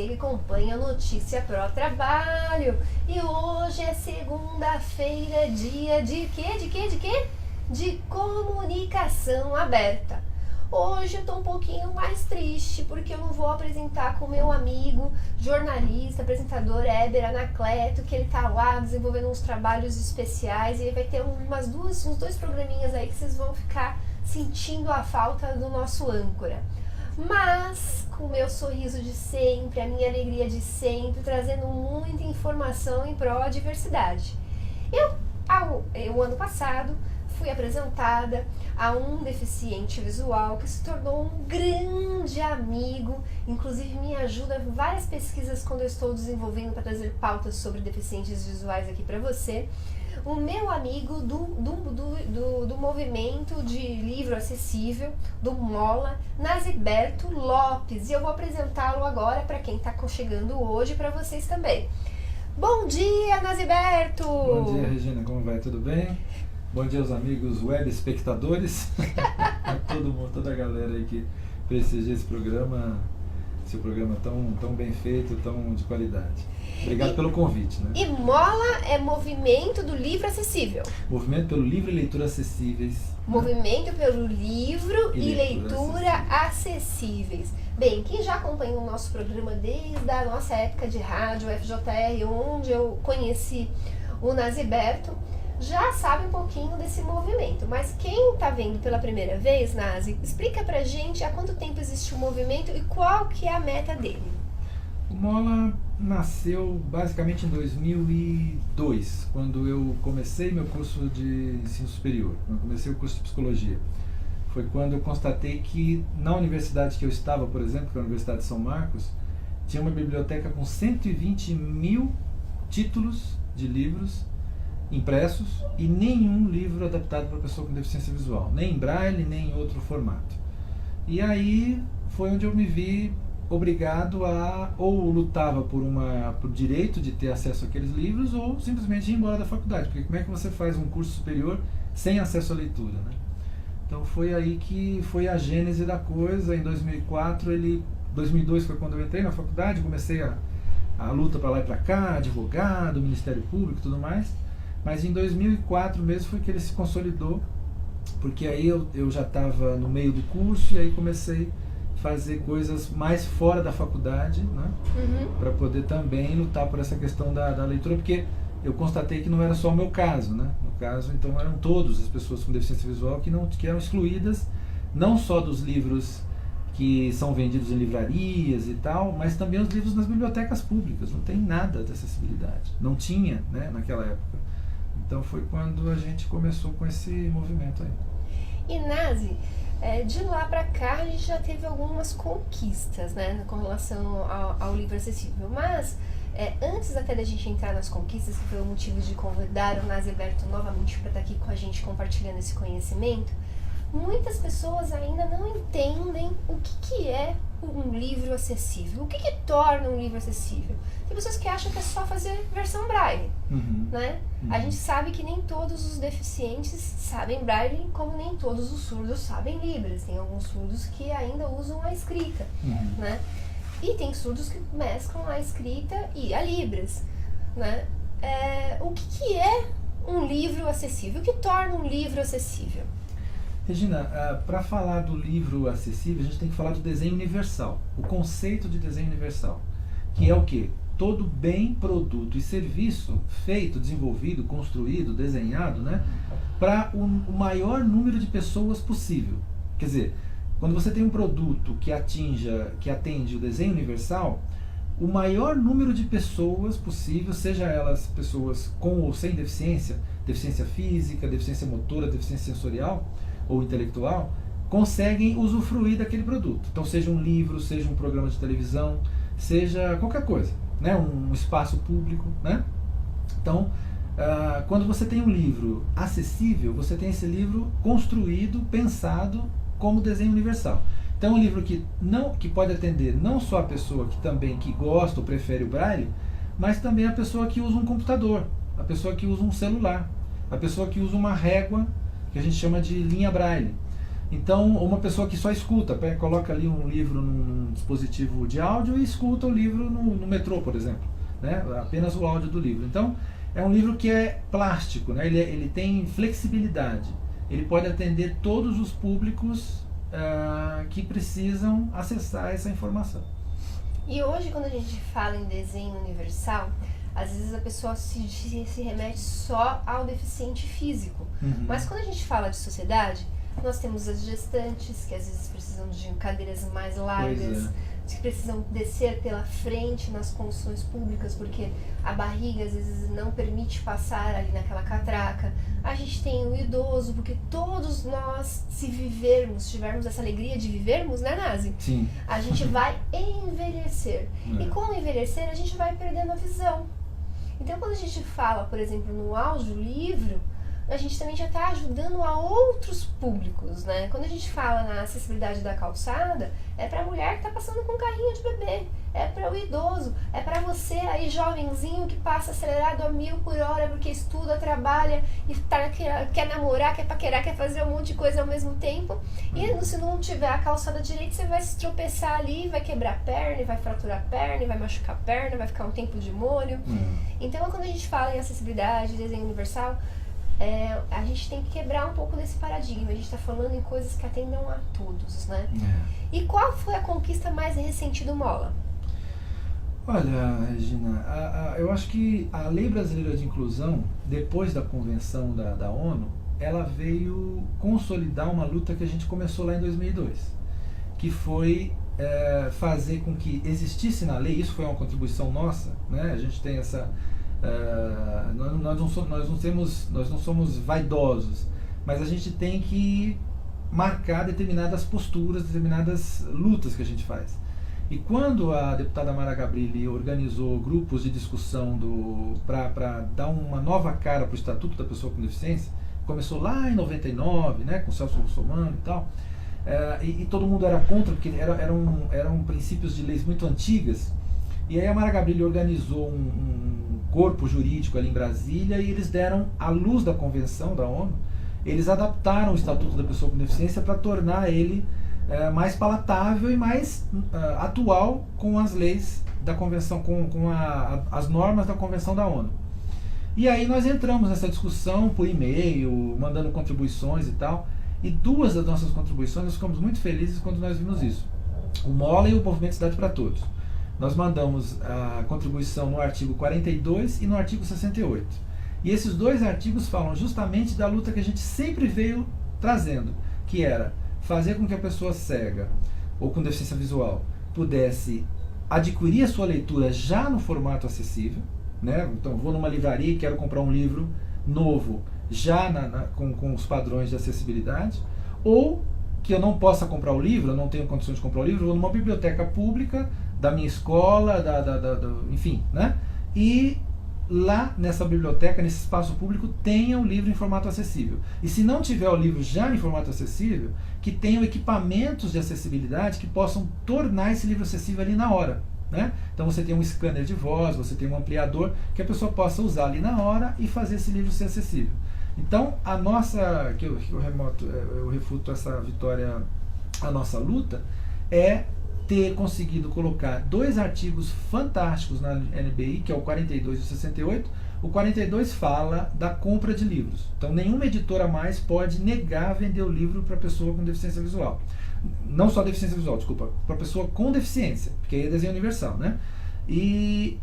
você que acompanha a Notícia Pro Trabalho. E hoje é segunda-feira, dia de quê? De comunicação aberta. Hoje eu tô um pouquinho mais triste porque eu não vou apresentar com o meu amigo, jornalista, apresentador Éber Anacleto, que ele tá lá desenvolvendo uns trabalhos especiais e vai ter uns dois programinhas aí que vocês vão ficar sentindo a falta do nosso âncora. Mas com o meu sorriso de sempre, a minha alegria de sempre, trazendo muita informação em prol da diversidade. Eu ano passado, fui apresentada a um deficiente visual que se tornou um grande amigo, inclusive me ajuda em várias pesquisas quando eu estou desenvolvendo para trazer pautas sobre deficientes visuais aqui para você. O meu amigo do movimento de livro acessível, do MOLA, Naziberto Lopes, e eu vou apresentá-lo agora para quem está chegando hoje, para vocês também. Bom dia, Naziberto! Bom dia, Regina, como vai? Tudo bem? Bom dia aos amigos web espectadores, a todo mundo, toda a galera aí que prestigia esse programa tão bem feito, tão de qualidade. Obrigado pelo convite, né? E MOLA é Movimento do Livro Acessível. Movimento pelo Livro e Leitura Acessíveis. Movimento pelo Livro e Leitura Acessíveis. Bem, quem já acompanhou o nosso programa desde a nossa época de rádio, FJR, onde eu conheci o Naziberto, já sabe um pouquinho desse movimento. Mas quem está vendo pela primeira vez, Nazi, explica pra gente há quanto tempo existe o movimento e qual que é a meta dele. O MOLA nasceu basicamente em 2002, quando eu comecei meu curso de ensino superior, quando eu comecei o curso de psicologia. Foi quando eu constatei que na universidade que eu estava, por exemplo, que é a Universidade de São Marcos, tinha uma biblioteca com 120 mil títulos de livros impressos e nenhum livro adaptado para pessoa com deficiência visual, nem em braille, nem em outro formato. E aí foi onde eu me vi obrigado a ou lutava por direito de ter acesso àqueles livros ou simplesmente ir embora da faculdade, porque como é que você faz um curso superior sem acesso à leitura, né? Então foi aí que foi a gênese da coisa. Em 2002 foi quando eu entrei na faculdade, comecei a luta para lá e para cá, advogado, Ministério Público e tudo mais. Mas em 2004 mesmo foi que ele se consolidou, porque aí eu já estava no meio do curso e aí comecei a fazer coisas mais fora da faculdade, né? Para poder também lutar por essa questão da leitura, porque eu constatei que não era só o meu caso, né? No caso, então eram todas as pessoas com deficiência visual que eram excluídas, não só dos livros que são vendidos em livrarias e tal, mas também os livros nas bibliotecas públicas. Não tem nada de acessibilidade, não tinha, né, naquela época. Então foi quando a gente começou com esse movimento aí. E Nazi, de lá para cá a gente já teve algumas conquistas, né, com relação ao livro acessível, mas antes até da gente entrar nas conquistas, que foi o motivo de convidar o Naziberto novamente para estar aqui com a gente compartilhando esse conhecimento, muitas pessoas ainda não entendem o que é um livro acessível, o que torna um livro acessível. Tem pessoas que acham que é só fazer versão braille, né? A gente sabe que nem todos os deficientes sabem braille, como nem todos os surdos sabem libras. Tem alguns surdos que ainda usam a escrita, né? E tem surdos que mesclam a escrita e a libras, né? O que é um livro acessível? O que torna um livro acessível? Regina, para falar do livro acessível, a gente tem que falar do desenho universal, o conceito de desenho universal, que é o quê? Todo bem, produto e serviço feito, desenvolvido, construído, desenhado, né, para o maior número de pessoas possível. Quer dizer, quando você tem um produto que atende o desenho universal, o maior número de pessoas possível, seja elas pessoas com ou sem deficiência, deficiência física, deficiência motora, deficiência sensorial ou intelectual, conseguem usufruir daquele produto. Então seja um livro, seja um programa de televisão, seja qualquer coisa, né? Um espaço público, né? Então, quando você tem um livro acessível, você tem esse livro construído, pensado como desenho universal. Então é um livro que pode atender não só a pessoa que gosta ou prefere o braille, mas também a pessoa que usa um computador, a pessoa que usa um celular, a pessoa que usa uma régua, que a gente chama de linha braille. Então, uma pessoa que só escuta, coloca ali um livro num dispositivo de áudio e escuta o livro no metrô, por exemplo, né? Apenas o áudio do livro. Então, é um livro que é plástico, né? Ele tem flexibilidade, ele pode atender todos os públicos que precisam acessar essa informação. E hoje, quando a gente fala em desenho universal, às vezes a pessoa se remete só ao deficiente físico. Mas quando a gente fala de sociedade, nós temos as gestantes, que às vezes precisam de cadeiras mais largas, que precisam descer pela frente nas conduções públicas, porque a barriga às vezes não permite passar ali naquela catraca. A gente tem o idoso, porque todos nós, se vivermos, tivermos essa alegria de vivermos, né, Nazi? Sim. A gente vai envelhecer. E com o envelhecer, a gente vai perdendo a visão. Então, quando a gente fala, por exemplo, no audiolivro, a gente também já está ajudando a outros públicos, né? Quando a gente fala na acessibilidade da calçada, é para a mulher que está passando com um carrinho de bebê, é para o idoso, é para você aí jovenzinho que passa acelerado a 1000 por hora porque estuda, trabalha e quer namorar, quer paquerar, quer fazer um monte de coisa ao mesmo tempo. E se não tiver a calçada direita, você vai se tropeçar ali, vai quebrar a perna, vai fraturar a perna, vai machucar a perna, vai ficar um tempo de molho. Então, quando a gente fala em acessibilidade, desenho universal, a gente tem que quebrar um pouco desse paradigma. A gente está falando em coisas que atendam a todos, né? E qual foi a conquista mais recente do Mola? Olha, Regina, eu acho que a Lei Brasileira de Inclusão, depois da Convenção da ONU, ela veio consolidar uma luta que a gente começou lá em 2002, que foi fazer com que existisse na lei, isso foi uma contribuição nossa, né? A gente tem essa... nós não somos vaidosos, mas a gente tem que marcar determinadas posturas, determinadas lutas que a gente faz. E quando a deputada Mara Gabrilli organizou grupos de discussão para dar uma nova cara para o Estatuto da Pessoa com Deficiência, começou lá em 99, né, com Celso Russomano e tal, e todo mundo era contra, porque eram princípios de leis muito antigas. E aí a Mara Gabrilli organizou um corpo jurídico ali em Brasília e eles deram, à luz da Convenção da ONU, eles adaptaram o Estatuto da Pessoa com Deficiência para tornar ele mais palatável e mais atual com as leis da Convenção, com as normas da Convenção da ONU. E aí nós entramos nessa discussão por e-mail, mandando contribuições e tal, e duas das nossas contribuições, nós ficamos muito felizes quando nós vimos isso. O Mola e o Movimento Cidade para Todos. Nós mandamos a contribuição no artigo 42 e no artigo 68. E esses dois artigos falam justamente da luta que a gente sempre veio trazendo, que era fazer com que a pessoa cega ou com deficiência visual pudesse adquirir a sua leitura já no formato acessível, né? Então, vou numa livraria e quero comprar um livro novo, já com os padrões de acessibilidade, ou que eu não possa comprar o livro, eu não tenho condições de comprar o livro, vou numa biblioteca pública da minha escola, enfim, né? E lá nessa biblioteca, nesse espaço público, tenha o livro em formato acessível. E se não tiver o livro já em formato acessível, que tenham equipamentos de acessibilidade que possam tornar esse livro acessível ali na hora, né? Então você tem um scanner de voz, você tem um ampliador que a pessoa possa usar ali na hora e fazer esse livro ser acessível. Então a nossa, eu refuto essa vitória, a nossa luta é ter conseguido colocar dois artigos fantásticos na NBI, que é o 42 e o 68. O 42 fala da compra de livros. Então nenhuma editora mais pode negar vender o livro para pessoa com deficiência visual. Não só deficiência visual, desculpa, para pessoa com deficiência, porque aí é desenho universal, né? E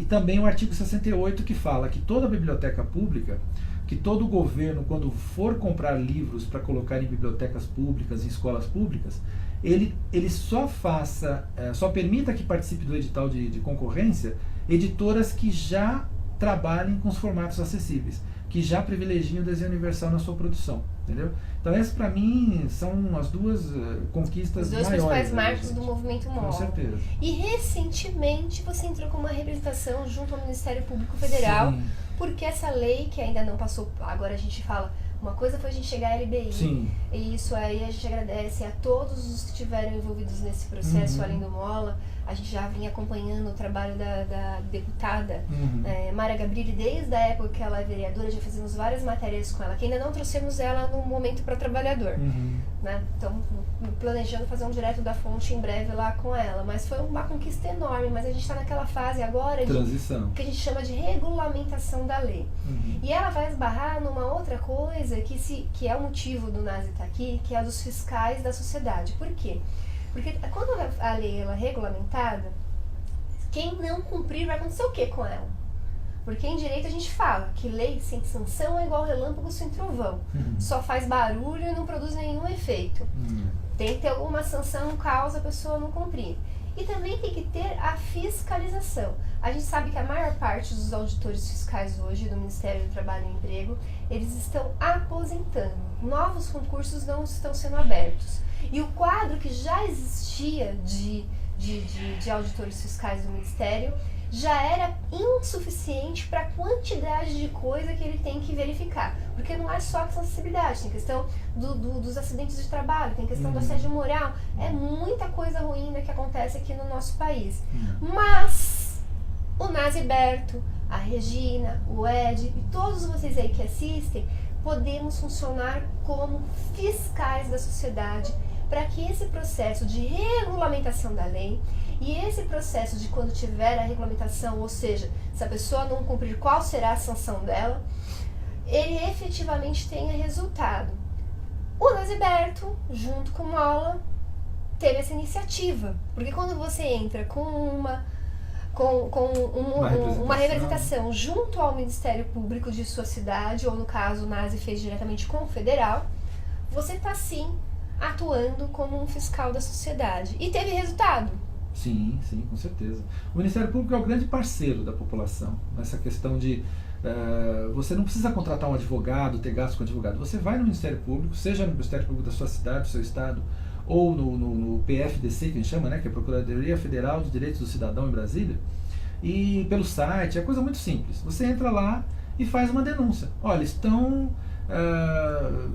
também o artigo 68, que fala que toda biblioteca pública, que todo governo, quando for comprar livros para colocar em bibliotecas públicas, em escolas públicas, ele só permita que participe do edital de concorrência editoras que já trabalhem com os formatos acessíveis, que já privilegiam o desenho universal na sua produção, entendeu? Então essas para mim são as duas conquistas maiores. Os dois principais marcos do movimento Mola. Com certeza. E recentemente você entrou com uma representação junto ao Ministério Público Federal, sim, porque essa lei que ainda não passou, agora a gente fala, uma coisa foi a gente chegar à LBI, sim, e isso aí a gente agradece a todos os que estiveram envolvidos nesse processo, além do Mola. A gente já vinha acompanhando o trabalho da deputada Uhum. Mara Gabrilli desde a época que ela é vereadora, já fizemos várias matérias com ela, que ainda não trouxemos ela no Momento para Trabalhador. Uhum. Né? Então, planejando fazer um direto da fonte em breve lá com ela. Mas foi uma conquista enorme, mas a gente está naquela fase agora de Transição. que a gente chama de regulamentação da lei. Uhum. E ela vai esbarrar numa outra coisa que é o motivo do Nazi estar aqui, que é a dos fiscais da sociedade. Por quê? Porque quando a lei ela é regulamentada, quem não cumprir vai acontecer o que com ela? Porque em direito a gente fala que lei sem sanção é igual relâmpago sem trovão. Uhum. Só faz barulho e não produz nenhum efeito. Uhum. Tem que ter alguma sanção caso a pessoa não cumprir. E também tem que ter a fiscalização. A gente sabe que a maior parte dos auditores fiscais hoje do Ministério do Trabalho e Emprego, eles estão aposentando. Novos concursos não estão sendo abertos. E o quadro que já existia de auditores fiscais do Ministério já era insuficiente para a quantidade de coisa que ele tem que verificar. Porque não é só a questão da acessibilidade, tem questão dos acidentes de trabalho, tem questão do assédio moral. É muita coisa ruim que acontece aqui no nosso país. Mas o Naziberto, a Regina, o Ed e todos vocês aí que assistem, podemos funcionar como fiscais da sociedade para que esse processo de regulamentação da lei e esse processo de quando tiver a regulamentação, ou seja, se a pessoa não cumprir, qual será a sanção dela, ele efetivamente tenha resultado. O Naziberto, junto com o Mola, teve essa iniciativa, porque quando você entra com uma representação junto ao Ministério Público de sua cidade, ou no caso o Nazi fez diretamente com o federal, você está sim atuando como um fiscal da sociedade. E teve resultado. Sim, sim, com certeza. O Ministério Público é o grande parceiro da população nessa questão de você não precisa contratar um advogado, ter gasto com advogado. Você vai no Ministério Público, seja no Ministério Público da sua cidade, do seu estado, ou no PFDC, que a gente chama, né, que é a Procuradoria Federal de Direitos do Cidadão em Brasília, e pelo site, é coisa muito simples. Você entra lá e faz uma denúncia. Olha, estão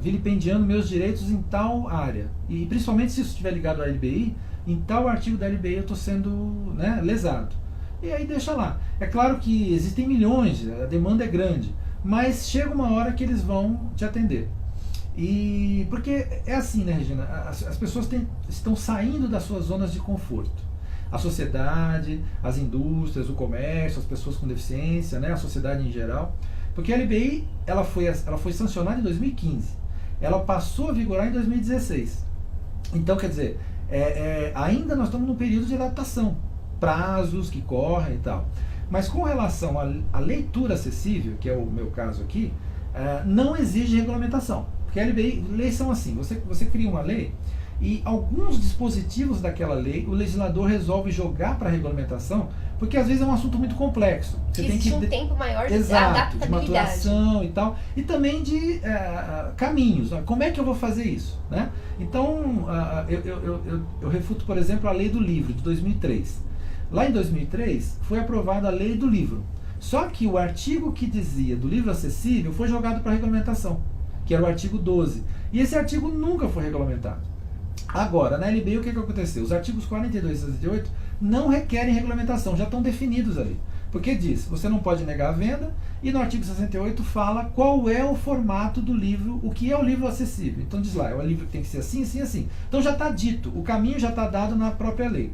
vilipendiando meus direitos em tal área. E principalmente se isso estiver ligado à LBI, em tal artigo da LBI eu estou sendo, né, lesado. E aí deixa lá. É claro que existem milhões, a demanda é grande, mas chega uma hora que eles vão te atender. E porque é assim, né, Regina? As pessoas estão saindo das suas zonas de conforto. A sociedade, as indústrias, o comércio, as pessoas com deficiência, né, a sociedade em geral. Porque a LBI ela foi sancionada em 2015. Ela passou a vigorar em 2016. Então, quer dizer, ainda nós estamos num período de adaptação. Prazos que correm e tal. Mas com relação à leitura acessível, que é o meu caso aqui, não exige regulamentação. Porque a LBI, leis são assim, você cria uma lei e alguns dispositivos daquela lei o legislador resolve jogar para a regulamentação, porque às vezes é um assunto muito complexo. Você existe tem que um tempo maior de adaptabilidade, de adaptabilidade. maturação e tal, e também de caminhos. Como é que eu vou fazer isso? Né? Então, eu refuto, por exemplo, a Lei do Livro, de 2003. Lá em 2003, foi aprovada a Lei do Livro. Só que o artigo que dizia do livro acessível foi jogado para a regulamentação, que era o artigo 12. E esse artigo nunca foi regulamentado. Agora, na LBI, o que aconteceu? Os artigos 42 e 68 não requerem regulamentação, já estão definidos ali. Porque diz, você não pode negar a venda, e no artigo 68 fala qual é o formato do livro, o que é o livro acessível. Então diz lá, é um livro que tem que ser assim, assim, assim. Então já está dito, o caminho já está dado na própria lei.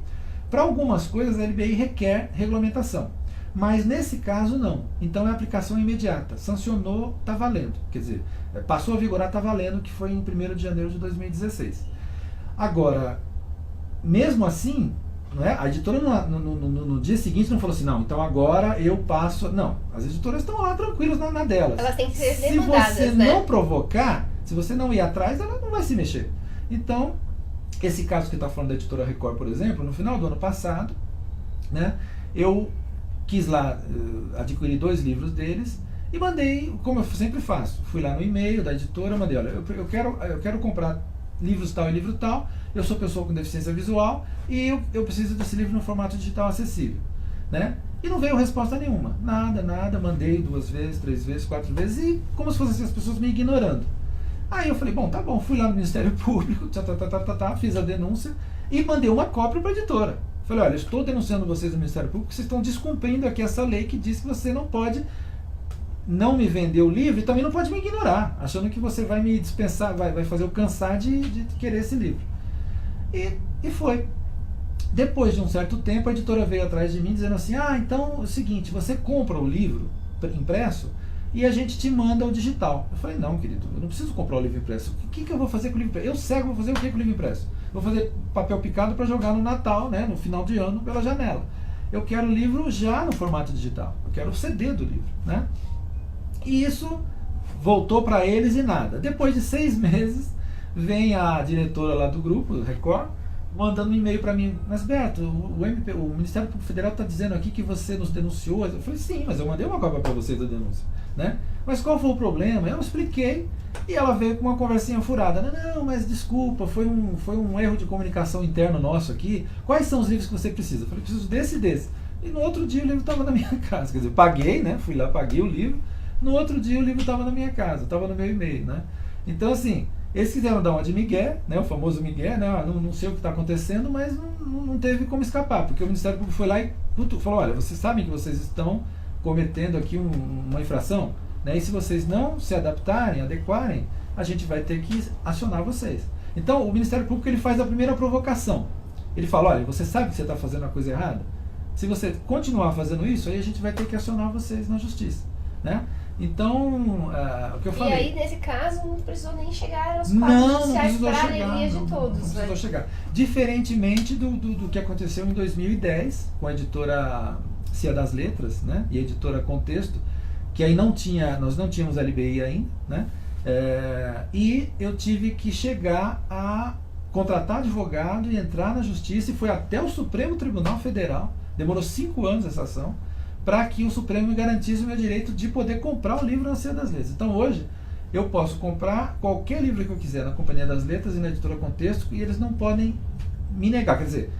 Para algumas coisas a LBI requer regulamentação, mas nesse caso não. Então é aplicação imediata. Sancionou, está valendo. Quer dizer, passou a vigorar, está valendo, que foi em 1º de janeiro de 2016. Agora, mesmo assim, não é? A editora no dia seguinte não falou assim, não, então agora eu passo... Não, as editoras estão lá tranquilas na delas. Elas têm que ser demandadas, se você né? não provocar, se você não ir atrás, ela não vai se mexer. Então, esse caso que está falando da editora Record, por exemplo, no final do ano passado, né, eu quis lá adquirir 2 livros deles e mandei, como eu sempre faço, fui lá no e-mail da editora, mandei, olha, eu quero comprar livros tal e livro tal, eu sou pessoa com deficiência visual e eu preciso desse livro no formato digital acessível, né? E não veio resposta nenhuma, nada, mandei 2 vezes, 3 vezes, 4 vezes e como se fossem as pessoas me ignorando. Aí eu falei, bom, fui lá no Ministério Público, fiz a denúncia e mandei uma cópia para a editora. Eu falei, olha, eu estou denunciando vocês no Ministério Público porque vocês estão descumprindo aqui essa lei que diz que você não pode não me vender o livro e também não pode me ignorar, achando que você vai me dispensar, vai fazer eu cansar de querer esse livro. E foi. Depois de um certo tempo, a editora veio atrás de mim dizendo assim, então é o seguinte, você compra o livro impresso e a gente te manda o digital. Eu falei, não, querido, eu não preciso comprar o livro impresso. O que eu vou fazer com o livro impresso? Eu cego, vou fazer o que com o livro impresso? Vou fazer papel picado para jogar no Natal, né, no final de ano, pela janela. Eu quero o livro já no formato digital. Eu quero o CD do livro, né? E isso voltou para eles e nada. Depois de 6 meses, vem a diretora lá do grupo, do Record, mandando um e-mail para mim, mas Beto, o Ministério Público Federal está dizendo aqui que você nos denunciou. Eu falei, sim, mas eu mandei uma cópia para vocês da denúncia, né? Mas qual foi o problema? Eu expliquei e ela veio com uma conversinha furada. Não, mas desculpa, foi um erro de comunicação interno nosso aqui. Quais são os livros que você precisa? Eu falei, preciso desse e desse. E no outro dia o livro estava na minha casa. Quer dizer, paguei, né? Fui lá, paguei o livro. No outro dia o livro estava na minha casa, estava no meu e-mail, né? Então, assim, eles quiseram dar uma de migué, né? O famoso migué, né? Não sei o que está acontecendo, mas não teve como escapar, porque o Ministério Público foi lá e falou, olha, vocês sabem que vocês estão cometendo aqui uma infração, né? E se vocês não se adaptarem, adequarem, a gente vai ter que acionar vocês. Então, o Ministério Público ele faz a primeira provocação. Ele fala, olha, você sabe que você está fazendo a coisa errada? Se você continuar fazendo isso, aí a gente vai ter que acionar vocês na justiça, né? Então, o que eu falei... E aí, nesse caso, não precisou nem chegar aos quadros judiciais para a alegria de todos. Não precisou chegar. Diferentemente do que aconteceu em 2010, com a editora Cia das Letras, né, e a editora Contexto, que aí nós não tínhamos LBI ainda, né, e eu tive que chegar a contratar advogado e entrar na justiça, e foi até o Supremo Tribunal Federal, demorou 5 anos essa ação, para que o Supremo me garantisse o meu direito de poder comprar o livro na Cia das Letras. Então hoje eu posso comprar qualquer livro que eu quiser na Companhia das Letras e na Editora Contexto e eles não podem me negar. Quer dizer,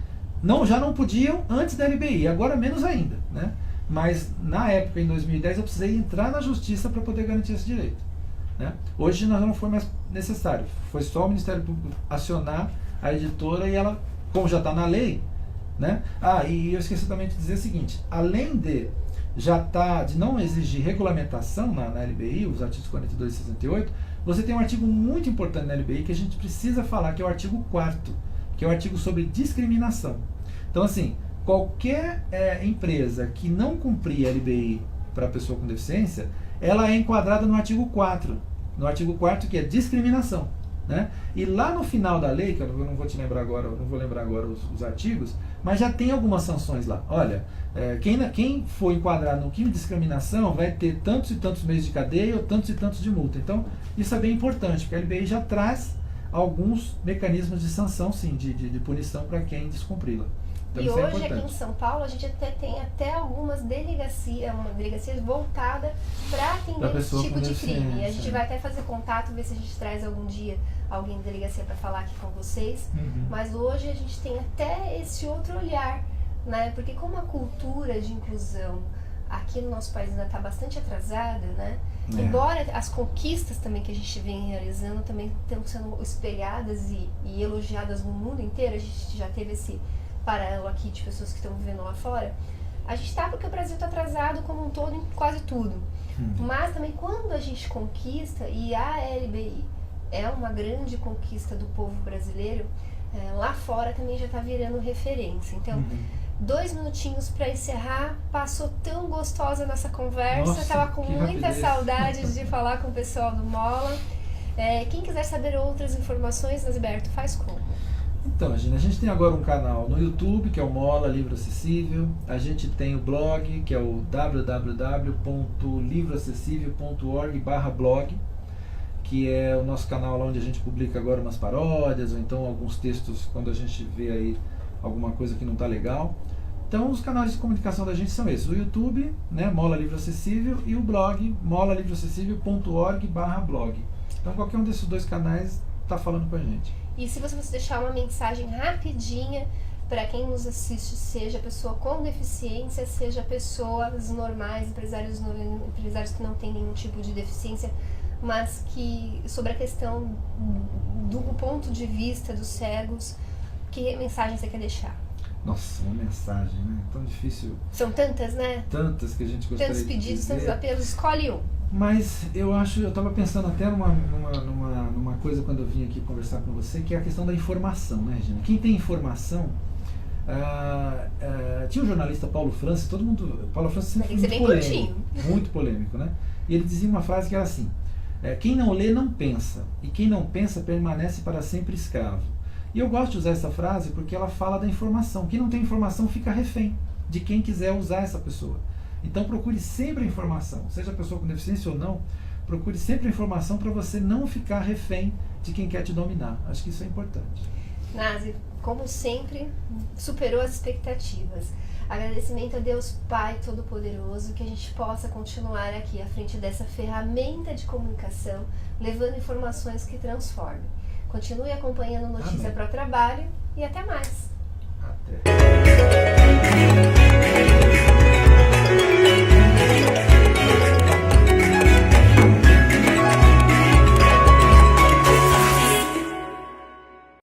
já não podiam antes da LBI, agora menos ainda, né? Mas na época, em 2010, eu precisei entrar na justiça para poder garantir esse direito, né? Hoje não foi mais necessário, foi só o Ministério Público acionar a editora e ela, como já está na lei, né? E eu esqueci também de dizer o seguinte, além de de não exigir regulamentação na LBI, os artigos 42 e 68, você tem um artigo muito importante na LBI que a gente precisa falar, que é o artigo 4º, que é o artigo sobre discriminação. Então, assim, qualquer empresa que não cumprir a LBI para pessoa com deficiência, ela é enquadrada no artigo 4º, que é discriminação, né? E lá no final da lei, que eu não vou te lembrar agora, não vou lembrar agora os artigos, mas já tem algumas sanções lá. Olha, quem for enquadrado no crime de discriminação vai ter tantos e tantos meses de cadeia ou tantos e tantos de multa. Então, isso é bem importante, porque a LBI já traz alguns mecanismos de sanção, sim, de punição para quem descumpri-la. Então, e isso é hoje importante. aqui em São Paulo a gente tem até algumas delegacias voltadas para atender esse tipo de crime. E a gente vai até fazer contato, ver se a gente traz algum dia alguém da delegacia para falar aqui com vocês. Mas hoje a gente tem até esse outro olhar, né? Porque como a cultura de inclusão aqui no nosso país ainda está bastante atrasada, né? Embora as conquistas também que a gente vem realizando também estão sendo espelhadas e elogiadas no mundo inteiro, a gente já teve esse paralelo aqui de pessoas que estão vivendo lá fora, a gente está porque o Brasil está atrasado como um todo em quase tudo. Mas também quando a gente conquista, e a LBI é uma grande conquista do povo brasileiro, lá fora também já está virando referência. Então, 2 minutinhos para encerrar, passou tão gostosa a nossa conversa, estava com muita saudade de falar com o pessoal do Mola. Quem quiser saber outras informações, Nasberto, faz como? Então, Gina, a gente tem agora um canal no YouTube, que é o Mola Livro Acessível. A gente tem o blog, que é o www.livroacessível.org/blog, que é o nosso canal lá onde a gente publica agora umas paródias, ou então alguns textos quando a gente vê aí alguma coisa que não está legal. Então, os canais de comunicação da gente são esses: o YouTube, né, Mola Livro Acessível, e o blog, molalivroacessível.org/blog. Então, qualquer um desses 2 canais está falando com a gente. E se você deixar uma mensagem rapidinha para quem nos assiste, seja pessoa com deficiência, seja pessoas normais, empresários que não têm nenhum tipo de deficiência, mas que sobre a questão do ponto de vista dos cegos, que mensagem você quer deixar? Nossa, uma mensagem, né? Tão difícil. São tantas, né? Tantas que a gente gostaria Tantos pedidos, de dizer. tantos apelos, escolhe um. Mas eu estava pensando até numa coisa quando eu vim aqui conversar com você, que é a questão da informação, né, Regina? Quem tem informação, tinha um jornalista, Paulo Francis, Paulo Francis sempre foi muito polêmico, muito polêmico, né? E ele dizia uma frase que era assim, quem não lê não pensa, e quem não pensa permanece para sempre escravo. E eu gosto de usar essa frase porque ela fala da informação. Quem não tem informação fica refém de quem quiser usar essa pessoa. Então procure sempre a informação, seja a pessoa com deficiência ou não, procure sempre a informação para você não ficar refém de quem quer te dominar. Acho que isso é importante. Nazi, como sempre, superou as expectativas. Agradecimento a Deus Pai Todo-Poderoso, que a gente possa continuar aqui à frente dessa ferramenta de comunicação, levando informações que transformem. Continue acompanhando Notícia para o Trabalho e até mais. Até.